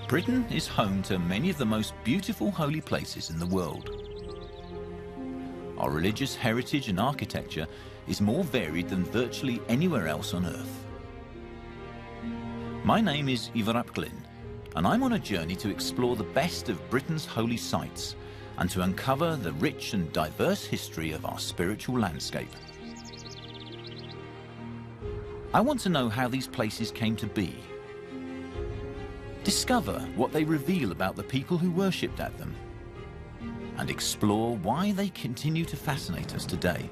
Britain is home to many of the most beautiful holy places in the world. Our religious heritage and architecture is more varied than virtually anywhere else on Earth. My name is Ivar Apglin, and I'm on a journey to explore the best of Britain's holy sites and to uncover the rich and diverse history of our spiritual landscape. I want to know how these places came to be, discover what they reveal about the people who worshipped at them, and explore why they continue to fascinate us today.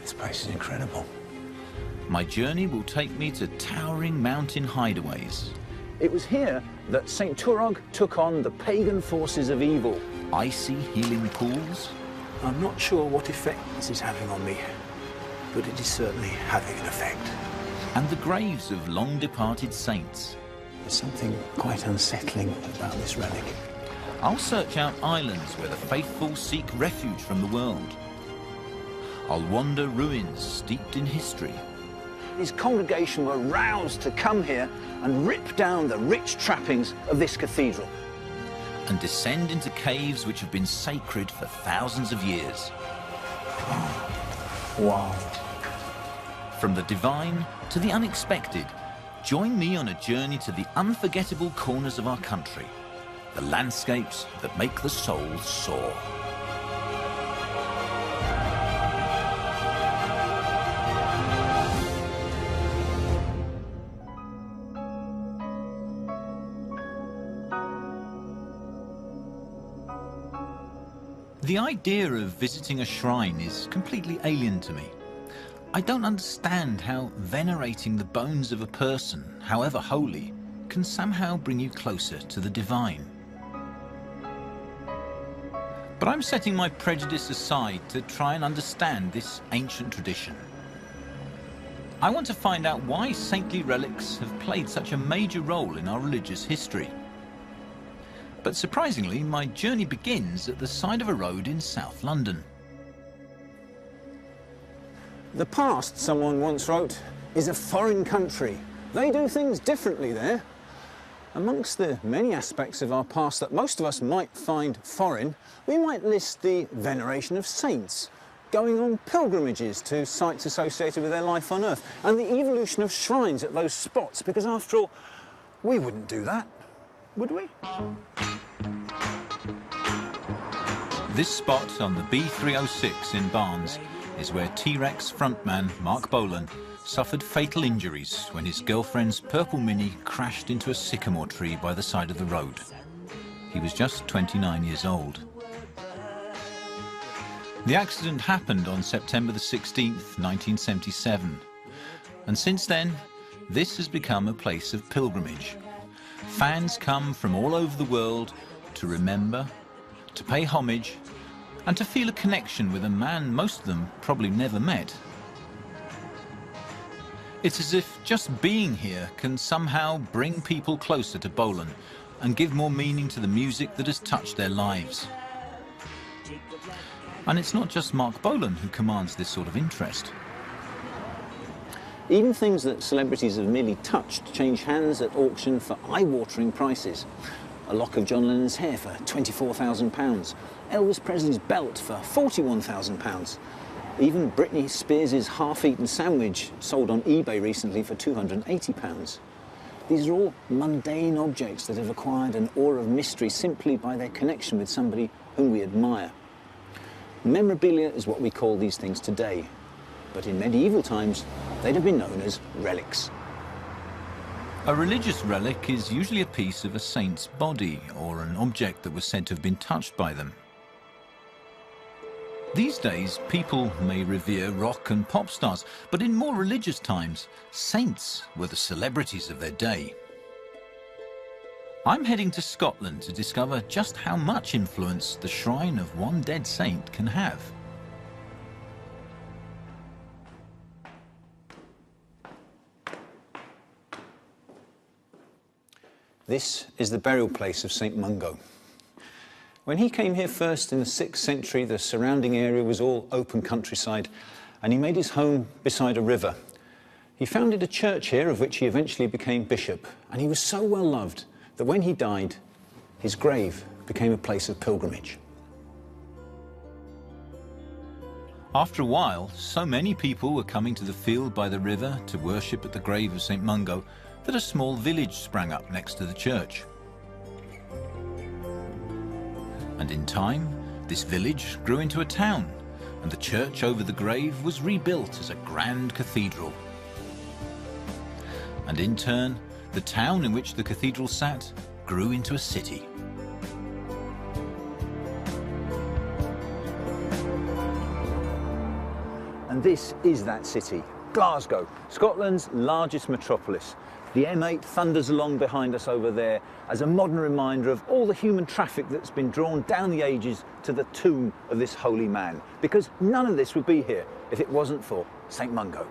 This place is incredible. My journey will take me to towering mountain hideaways. It was here that St. Turog took on the pagan forces of evil. Icy healing pools. I'm not sure what effect this is having on me, but it is certainly having an effect. And the graves of long-departed saints. There's something quite unsettling about this relic. I'll search out islands where the faithful seek refuge from the world. I'll wander ruins steeped in history. His congregation were roused to come here and rip down the rich trappings of this cathedral. And descend into caves which have been sacred for thousands of years. Wow. From the divine to the unexpected, join me on a journey to the unforgettable corners of our country, the landscapes that make the soul soar. The idea of visiting a shrine is completely alien to me. I don't understand how venerating the bones of a person, however holy, can somehow bring you closer to the divine. But I'm setting my prejudice aside to try and understand this ancient tradition. I want to find out why saintly relics have played such a major role in our religious history. But surprisingly, my journey begins at the side of a road in South London. The past, someone once wrote, is a foreign country. They do things differently there. Amongst the many aspects of our past that most of us might find foreign, we might list the veneration of saints, going on pilgrimages to sites associated with their life on Earth, and the evolution of shrines at those spots, because after all, we wouldn't do that, would we? This spot on the B306 in Barnes is where T-Rex frontman Mark Bolan suffered fatal injuries when his girlfriend's purple Mini crashed into a sycamore tree by the side of the road. He was just 29 years old. The accident happened on September the 16th, 1977. And since then, this has become a place of pilgrimage. Fans come from all over the world to remember, to pay homage, and to feel a connection with a man most of them probably never met. It's as if just being here can somehow bring people closer to Bolan and give more meaning to the music that has touched their lives. And it's not just Mark Bolan who commands this sort of interest. Even things that celebrities have merely touched change hands at auction for eye-watering prices. A lock of John Lennon's hair for £24,000. Elvis Presley's belt for £41,000. Even Britney Spears' half-eaten sandwich sold on eBay recently for £280. These are all mundane objects that have acquired an aura of mystery simply by their connection with somebody whom we admire. Memorabilia is what we call these things today, but in medieval times, they'd have been known as relics. A religious relic is usually a piece of a saint's body or an object that was said to have been touched by them. These days, people may revere rock and pop stars, but in more religious times, saints were the celebrities of their day. I'm heading to Scotland to discover just how much influence the shrine of one dead saint can have. This is the burial place of St. Mungo. When he came here first in the 6th century, the surrounding area was all open countryside, and he made his home beside a river. He founded a church here, of which he eventually became bishop, and he was so well loved that when he died, his grave became a place of pilgrimage. After a while, so many people were coming to the field by the river to worship at the grave of St. Mungo that a small village sprang up next to the church. And in time, this village grew into a town, and the church over the grave was rebuilt as a grand cathedral. And in turn, the town in which the cathedral sat grew into a city. And this is that city, Glasgow, Scotland's largest metropolis. The M8 thunders along behind us over there as a modern reminder of all the human traffic that's been drawn down the ages to the tomb of this holy man, because none of this would be here if it wasn't for St. Mungo.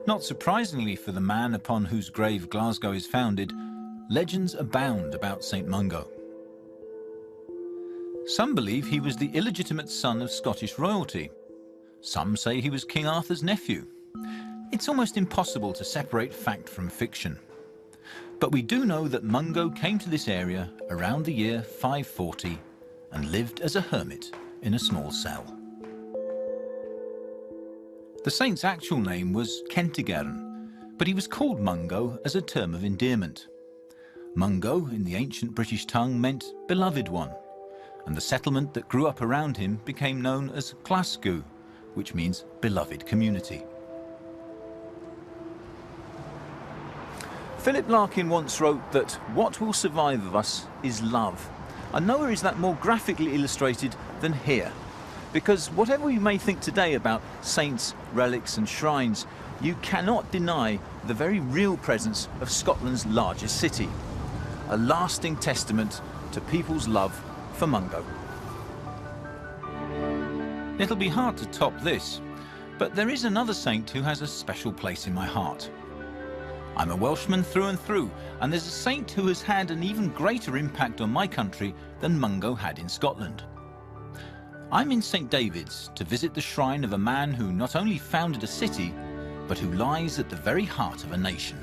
Not surprisingly for the man upon whose grave Glasgow is founded, legends abound about St. Mungo. Some believe he was the illegitimate son of Scottish royalty. Some say he was King Arthur's nephew. It's almost impossible to separate fact from fiction. But we do know that Mungo came to this area around the year 540 and lived as a hermit in a small cell. The saint's actual name was Kentigern, but he was called Mungo as a term of endearment. Mungo in the ancient British tongue meant beloved one, and the settlement that grew up around him became known as Glasgow, which means beloved community. Philip Larkin once wrote that what will survive of us is love. And nowhere is that more graphically illustrated than here. Because whatever we may think today about saints, relics and shrines, you cannot deny the very real presence of Scotland's largest city. A lasting testament to people's love for Mungo. It'll be hard to top this, but there is another saint who has a special place in my heart. I'm a Welshman through and through, and there's a saint who has had an even greater impact on my country than Mungo had in Scotland. I'm in St. David's to visit the shrine of a man who not only founded a city, but who lies at the very heart of a nation.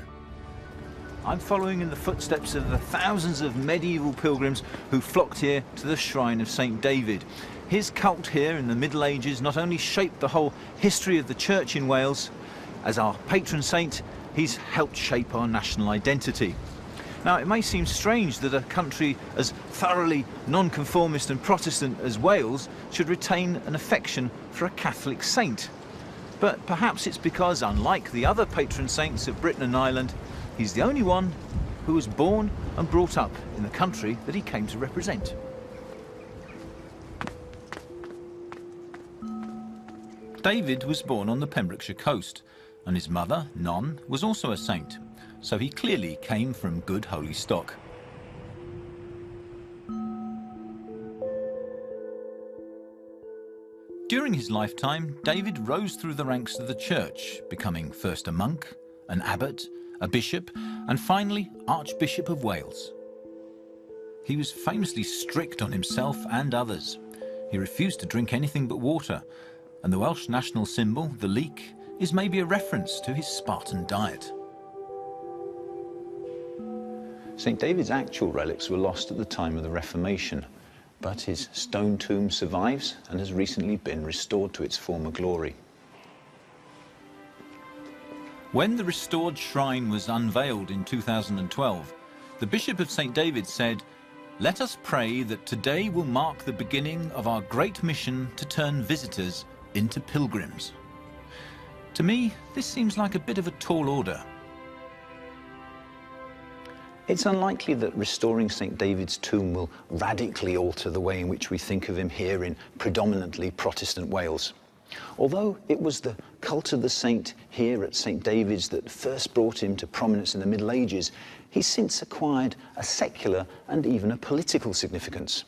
I'm following in the footsteps of the thousands of medieval pilgrims who flocked here to the shrine of St. David. His cult here in the Middle Ages not only shaped the whole history of the church in Wales, as our patron saint, he's helped shape our national identity. Now, it may seem strange that a country as thoroughly nonconformist and Protestant as Wales should retain an affection for a Catholic saint. But perhaps it's because, unlike the other patron saints of Britain and Ireland, he's the only one who was born and brought up in the country that he came to represent. David was born on the Pembrokeshire coast, and his mother, Non, was also a saint, so he clearly came from good holy stock. During his lifetime, David rose through the ranks of the church, becoming first a monk, an abbot, a bishop, and finally Archbishop of Wales. He was famously strict on himself and others. He refused to drink anything but water, and the Welsh national symbol, the leek, is maybe a reference to his Spartan diet. St. David's actual relics were lost at the time of the Reformation, but his stone tomb survives and has recently been restored to its former glory. When the restored shrine was unveiled in 2012, the Bishop of St. David's said, "Let us pray that today will mark the beginning of our great mission to turn visitors into pilgrims." To me, this seems like a bit of a tall order. It's unlikely that restoring St. David's tomb will radically alter the way in which we think of him here in predominantly Protestant Wales. Although it was the cult of the saint here at St. David's that first brought him to prominence in the Middle Ages, he's since acquired a secular and even a political significance.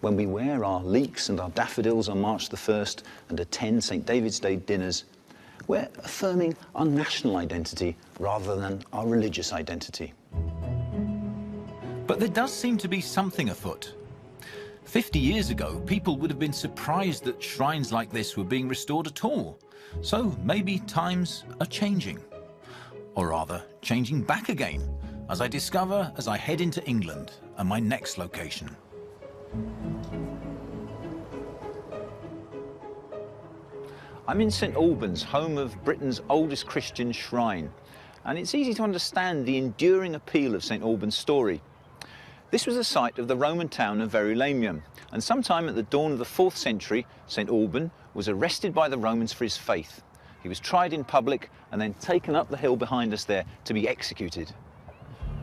When we wear our leeks and our daffodils on March the 1st and attend St. David's Day dinners, we're affirming our national identity rather than our religious identity. But there does seem to be something afoot. 50 years ago, people would have been surprised that shrines like this were being restored at all. So maybe times are changing. Or rather, changing back again, as I discover as I head into England and my next location. I'm in St Albans, home of Britain's oldest Christian shrine, and it's easy to understand the enduring appeal of St Albans' story. This was the site of the Roman town of Verulamium, and sometime at the dawn of the 4th century, St Alban was arrested by the Romans for his faith. He was tried in public and then taken up the hill behind us there to be executed.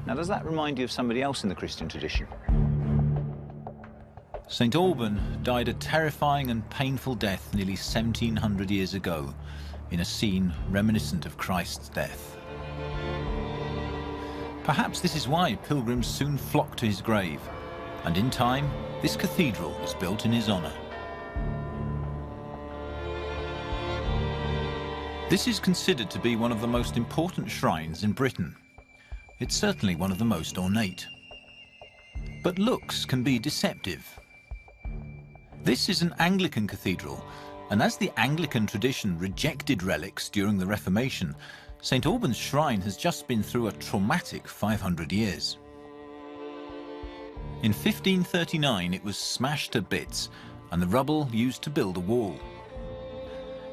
Now, does that remind you of somebody else in the Christian tradition? St Alban died a terrifying and painful death nearly 1700 years ago in a scene reminiscent of Christ's death. Perhaps this is why pilgrims soon flocked to his grave, and in time this cathedral was built in his honour. This is considered to be one of the most important shrines in Britain. It's certainly one of the most ornate. But looks can be deceptive. This is an Anglican cathedral, and as the Anglican tradition rejected relics during the Reformation, St Alban's shrine has just been through a traumatic 500 years. In 1539 it was smashed to bits and the rubble used to build a wall.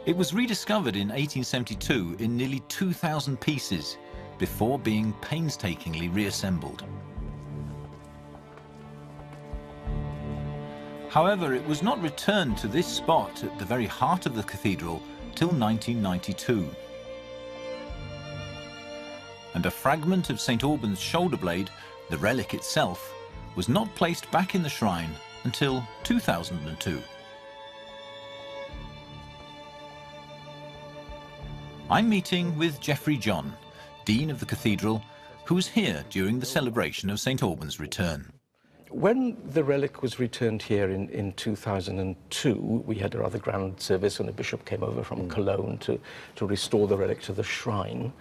It was rediscovered in 1872 in nearly 2,000 pieces before being painstakingly reassembled. However, it was not returned to this spot at the very heart of the cathedral till 1992. And a fragment of St Alban's shoulder blade, the relic itself, was not placed back in the shrine until 2002. I'm meeting with Geoffrey John, Dean of the Cathedral, who was here during the celebration of St Alban's return. When the relic was returned here in 2002, we had a rather grand service when a bishop came over from Cologne to restore the relic to the shrine.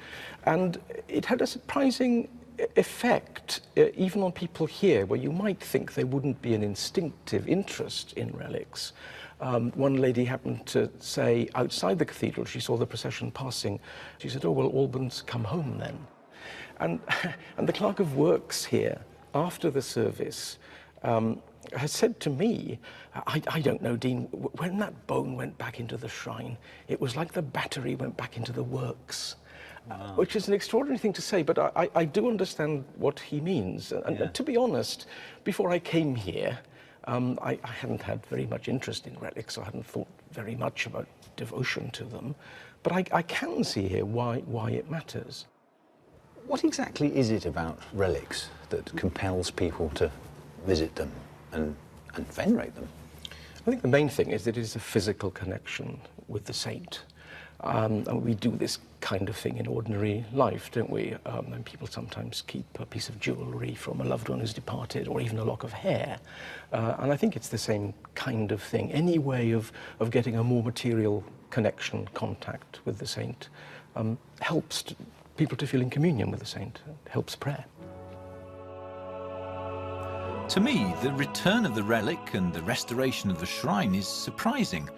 And it had a surprising effect, even on people here, where you might think there wouldn't be an instinctive interest in relics. One lady happened to say outside the cathedral, she saw the procession passing. She said, "Oh, well, Alban's come home then." And the clerk of works here, after the service, has said to me, I don't know, Dean, when that bone went back into the shrine, it was like the battery went back into the works. Wow. Which is an extraordinary thing to say, but I do understand what he means. And to be honest, before I came here, I hadn't had very much interest in relics. I hadn't thought very much about devotion to them. But I can see here why it matters. What exactly is it about relics that compels people to visit them and venerate them? I think the main thing is that it is a physical connection with the saint. And we do this kind of thing in ordinary life, don't we? And people sometimes keep a piece of jewellery from a loved one who's departed, or even a lock of hair. And I think it's the same kind of thing. Any way of getting a more material connection, contact with the saint, helps people to feel in communion with the saint, helps prayer. To me, the return of the relic and the restoration of the shrine is surprising.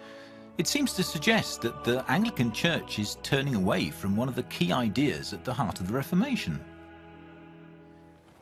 It seems to suggest that the Anglican Church is turning away from one of the key ideas at the heart of the Reformation.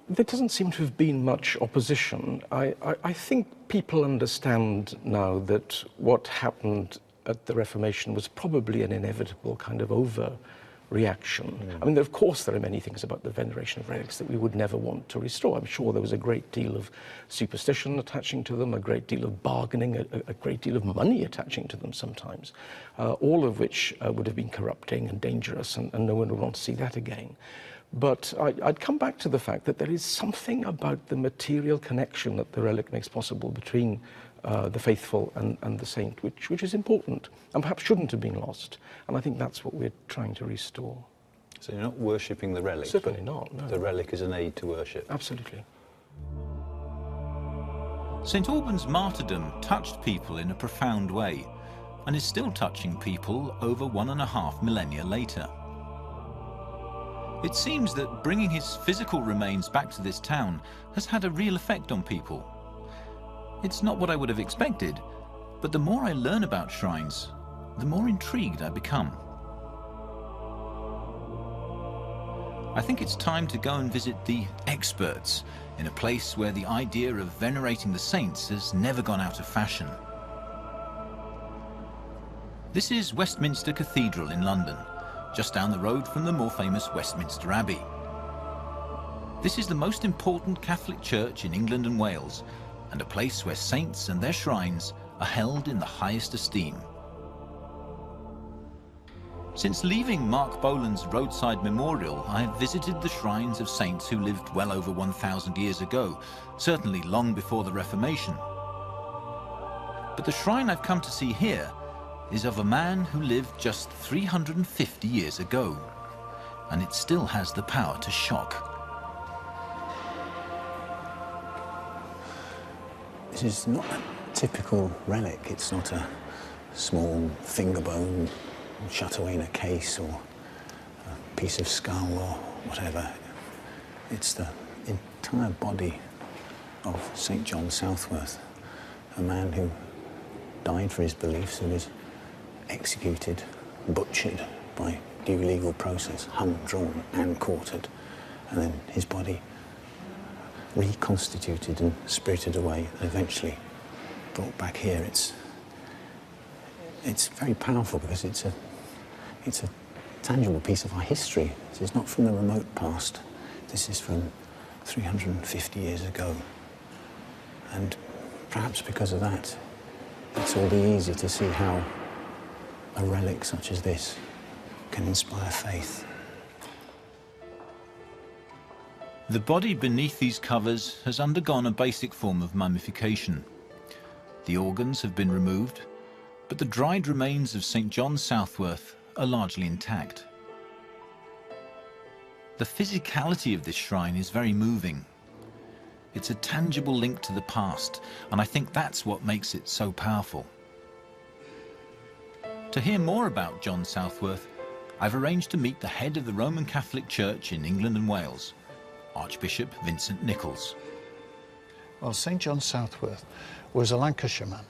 There doesn't seem to have been much opposition. I think people understand now that what happened at the Reformation was probably an inevitable kind of overreaction. I mean, of course, there are many things about the veneration of relics that we would never want to restore. I'm sure there was a great deal of superstition attaching to them, a great deal of bargaining, a great deal of money attaching to them sometimes, all of which would have been corrupting and dangerous, and no one would want to see that again. But I'd come back to the fact that there is something about the material connection that the relic makes possible between the faithful and the saint, which is important and perhaps shouldn't have been lost. And I think that's what we're trying to restore. So you're not worshipping the relic? Certainly not, no. The relic is an aid to worship? Absolutely. St Alban's martyrdom touched people in a profound way and is still touching people over 1.5 millennia later. It seems that bringing his physical remains back to this town has had a real effect on people. It's not what I would have expected, but the more I learn about shrines, the more intrigued I become. I think it's time to go and visit the experts in a place where the idea of venerating the saints has never gone out of fashion. This is Westminster Cathedral in London, just down the road from the more famous Westminster Abbey. This is the most important Catholic church in England and Wales, and a place where saints and their shrines are held in the highest esteem. Since leaving Mark Boland's roadside memorial, I have visited the shrines of saints who lived well over 1,000 years ago, certainly long before the Reformation. But the shrine I've come to see here is of a man who lived just 350 years ago, and it still has the power to shock. This is not a typical relic. It's not a small finger bone shut away in a case or a piece of skull or whatever. It's the entire body of St. John Southworth, a man who died for his beliefs and was executed, butchered by due legal process, hung, drawn and quartered, and then his body reconstituted and spirited away and eventually brought back here. It's very powerful because it's a tangible piece of our history. This is not from the remote past. This is from 350 years ago. And perhaps because of that, it's all the easier to see how a relic such as this can inspire faith. The body beneath these covers has undergone a basic form of mummification. The organs have been removed, but the dried remains of St. John Southworth are largely intact. The physicality of this shrine is very moving. It's a tangible link to the past, and I think that's what makes it so powerful. To hear more about John Southworth, I've arranged to meet the head of the Roman Catholic Church in England and Wales, Archbishop Vincent Nichols. Well, St. John Southworth was a Lancashire man,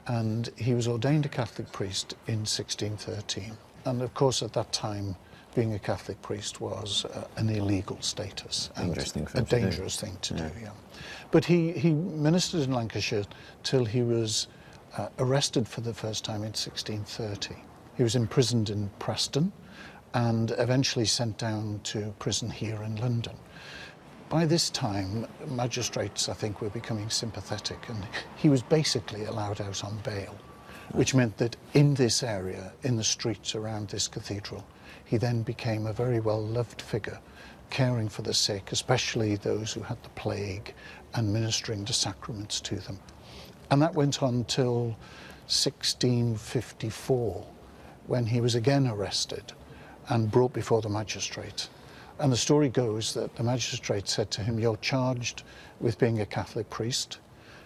and he was ordained a Catholic priest in 1613. And of course, at that time, being a Catholic priest was an illegal status. Dangerous thing a dangerous thing to do, yeah. But he ministered in Lancashire till he was arrested for the first time in 1630. He was imprisoned in Preston and eventually sent down to prison here in London. By this time, magistrates, I think, were becoming sympathetic, and he was basically allowed out on bail, which meant that in this area, in the streets around this cathedral, he then became a very well-loved figure, caring for the sick, especially those who had the plague, and ministering the sacraments to them. And that went on till 1654, when he was again arrested and brought before the magistrate. And the story goes that the magistrate said to him, "You're charged with being a Catholic priest.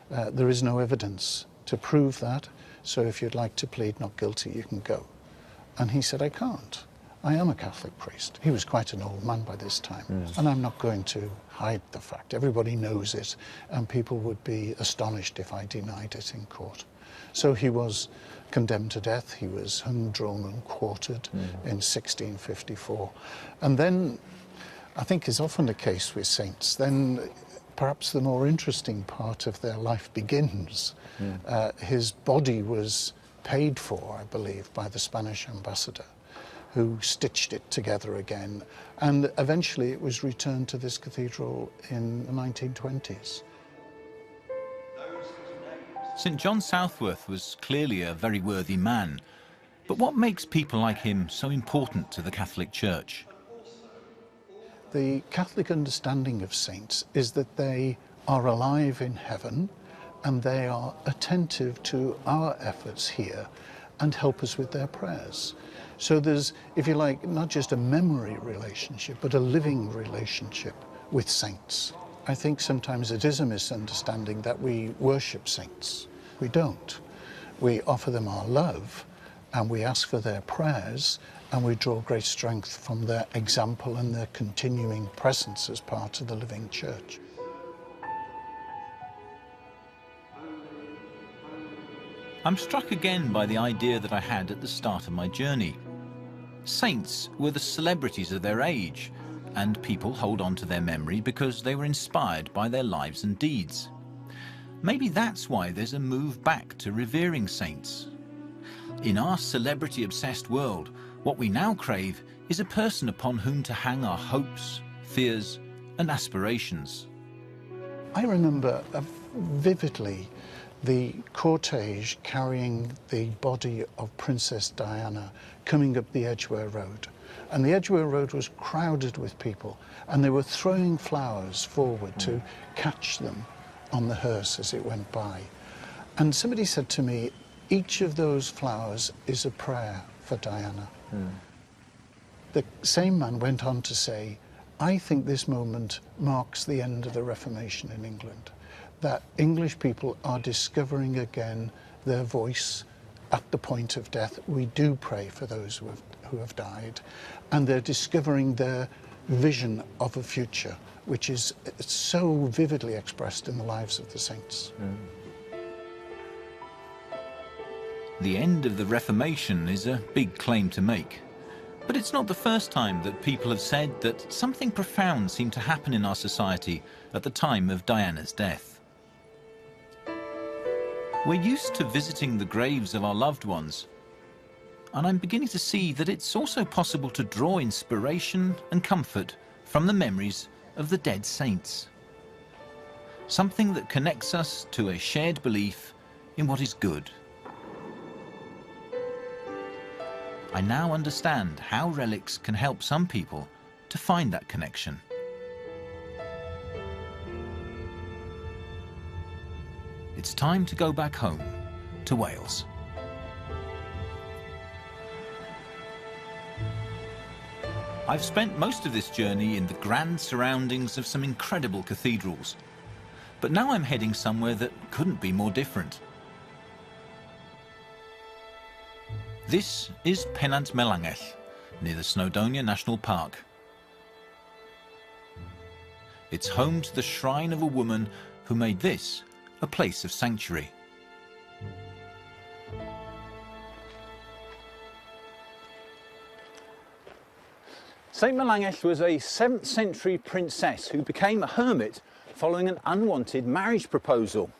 There is no evidence to prove that, so if you'd like to plead not guilty, you can go." And he said, "I can't. I am a Catholic priest." He was quite an old man by this time, and I'm not going to hide the fact. Everybody knows it, and people would be astonished if I denied it in court. So he was condemned to death. He was hung, drawn and quartered in 1654. And then, I think is often the case with saints, then perhaps the more interesting part of their life begins. His body was paid for, I believe, by the Spanish ambassador, who stitched it together again, and eventually it was returned to this cathedral in the 1920s. St. John Southworth was clearly a very worthy man, but what makes people like him so important to the Catholic Church? The Catholic understanding of saints is that they are alive in heaven and they are attentive to our efforts here and help us with their prayers. So there's, if you like, not just a memory relationship, but a living relationship with saints. I think sometimes it is a misunderstanding that we worship saints. We don't. We offer them our love and we ask for their prayers, and we draw great strength from their example and their continuing presence as part of the living church. I'm struck again by the idea that I had at the start of my journey. Saints were the celebrities of their age, and people hold on to their memory because they were inspired by their lives and deeds. Maybe that's why there's a move back to revering saints. In our celebrity-obsessed world, what we now crave is a person upon whom to hang our hopes, fears, and aspirations. I remember vividly the cortege carrying the body of Princess Diana coming up the Edgware Road. And the Edgware Road was crowded with people, and they were throwing flowers forward to catch them on the hearse as it went by. And somebody said to me, each of those flowers is a prayer for Diana. The same man went on to say, I think this moment marks the end of the Reformation in England, that English people are discovering again their voice at the point of death. We do pray for those who have died, and they're discovering their vision of a future, which is so vividly expressed in the lives of the saints. The end of the Reformation is a big claim to make. But it's not the first time that people have said that something profound seemed to happen in our society at the time of Diana's death. We're used to visiting the graves of our loved ones, and I'm beginning to see that it's also possible to draw inspiration and comfort from the memories of the dead saints. Something that connects us to a shared belief in what is good. I now understand how relics can help some people to find that connection. It's time to go back home to Wales. I've spent most of this journey in the grand surroundings of some incredible cathedrals, but now I'm heading somewhere that couldn't be more different. This is Pennant Melangell, near the Snowdonia National Park. It's home to the shrine of a woman who made this a place of sanctuary. St Melangell was a 7th century princess who became a hermit following an unwanted marriage proposal.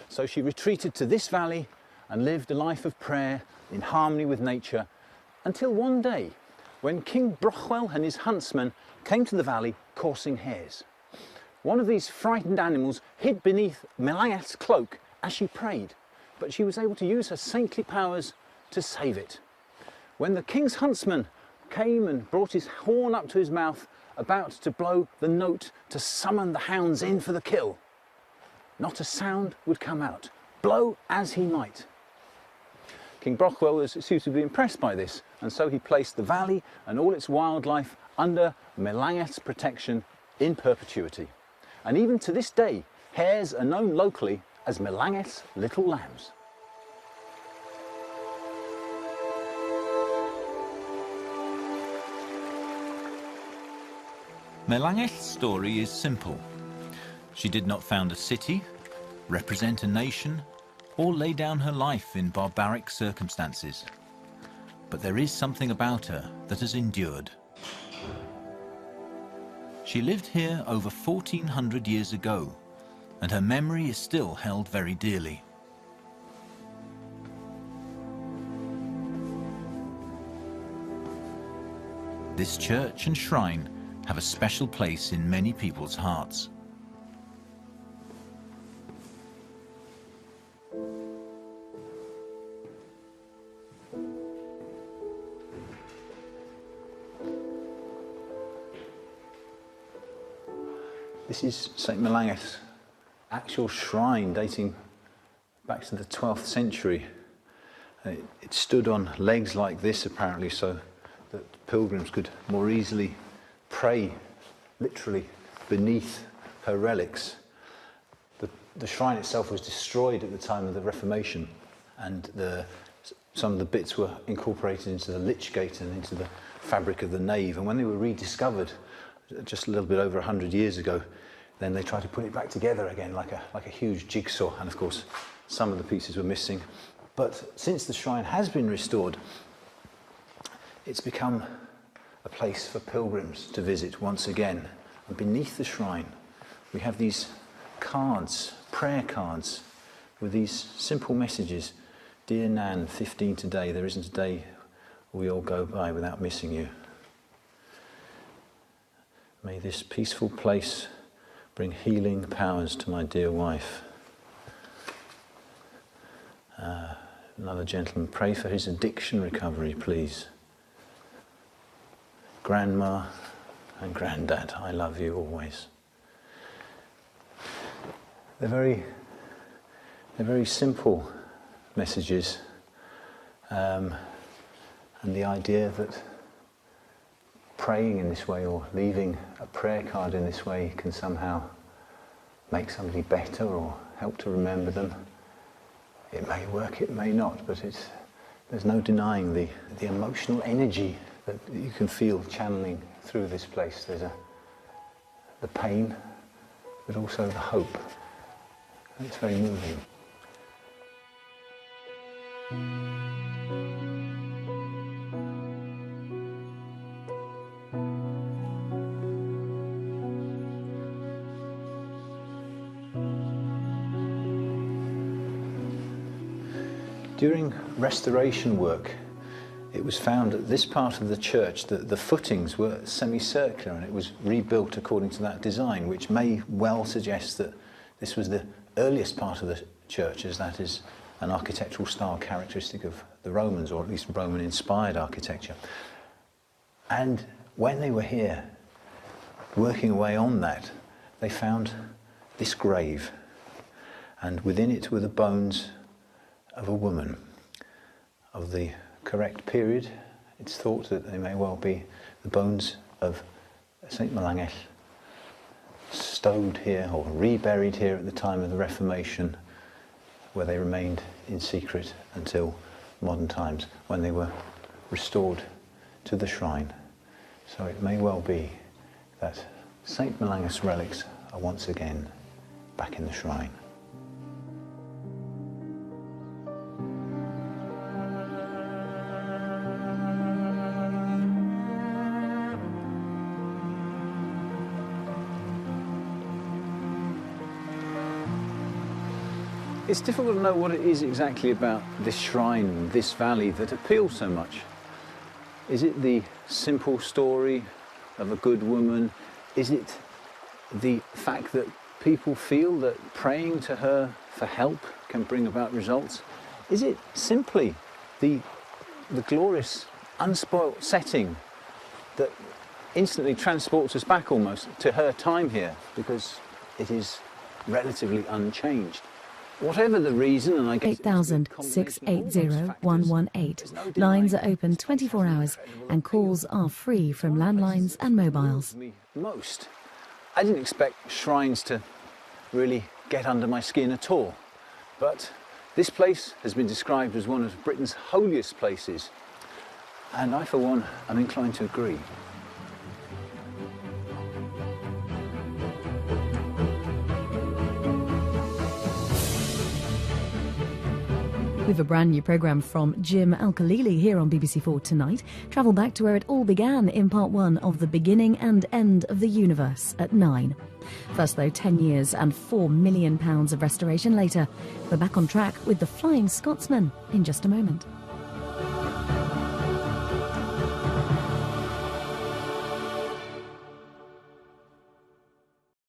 So she retreated to this valley and lived a life of prayer in harmony with nature, until one day when King Brochwel and his huntsmen came to the valley coursing hares. One of these frightened animals hid beneath Melangell's cloak as she prayed, but she was able to use her saintly powers to save it. When the king's huntsman came and brought his horn up to his mouth, about to blow the note to summon the hounds in for the kill, not a sound would come out, blow as he might. King Brochwel was suitably impressed by this, and so he placed the valley and all its wildlife under Melangell's protection in perpetuity. And even to this day, hares are known locally as Melangell's little lambs. Melangell's story is simple. She did not found a city, represent a nation, or lay down her life in barbaric circumstances. But there is something about her that has endured. She lived here over 1400 years ago, and her memory is still held very dearly. This church and shrine have a special place in many people's hearts. This is St Melangell's actual shrine dating back to the 12th century. It stood on legs like this apparently so that pilgrims could more easily pray literally beneath her relics. The shrine itself was destroyed at the time of the Reformation, and some of the bits were incorporated into the lich gate and into the fabric of the nave, and when they were rediscovered just a little bit over 100 years ago, then they tried to put it back together again like a huge jigsaw, and of course some of the pieces were missing. But since the shrine has been restored, it's become a place for pilgrims to visit once again. And beneath the shrine, we have these cards, prayer cards, with these simple messages. Dear Nan, 15 today, there isn't a day we all go by without missing you. May this peaceful place bring healing powers to my dear wife. Another gentleman, pray for his addiction recovery, please. Grandma and Granddad, I love you always. They're very simple messages, and the idea that praying in this way or leaving a prayer card in this way can somehow make somebody better or help to remember them. It may work, it may not, but there's no denying the emotional energy that you can feel channeling through this place. There's the pain, but also the hope. And it's very moving. During restoration work, it was found that this part of the church, the footings were semicircular, and it was rebuilt according to that design, which may well suggest that this was the earliest part of the church, as that is an architectural style characteristic of the Romans, or at least Roman-inspired architecture. And when they were here, working away on that, they found this grave, and within it were the bones of a woman of the correct period. It's thought that they may well be the bones of Saint Melangell, stowed here or reburied here at the time of the Reformation, where they remained in secret until modern times, when they were restored to the shrine. So it may well be that Saint Melangell's relics are once again back in the shrine. It's difficult to know what it is exactly about this shrine, this valley, that appeals so much. Is it the simple story of a good woman? Is it the fact that people feel that praying to her for help can bring about results? Is it simply the glorious, unspoilt setting that instantly transports us back almost to her time here, because it is relatively unchanged? Whatever the reason, and I guess 8000-680-118. Lines are open 24 hours and calls are free from landlines and mobiles. Most. I didn't expect shrines to really get under my skin at all, but this place has been described as one of Britain's holiest places, and I, for one, am inclined to agree. With a brand new programme from Jim Al-Khalili here on BBC4 tonight. Travel back to where it all began in part 1 of The Beginning and End of the Universe at 9. First though, 10 years and £4 million of restoration later. We're back on track with The Flying Scotsman in just a moment.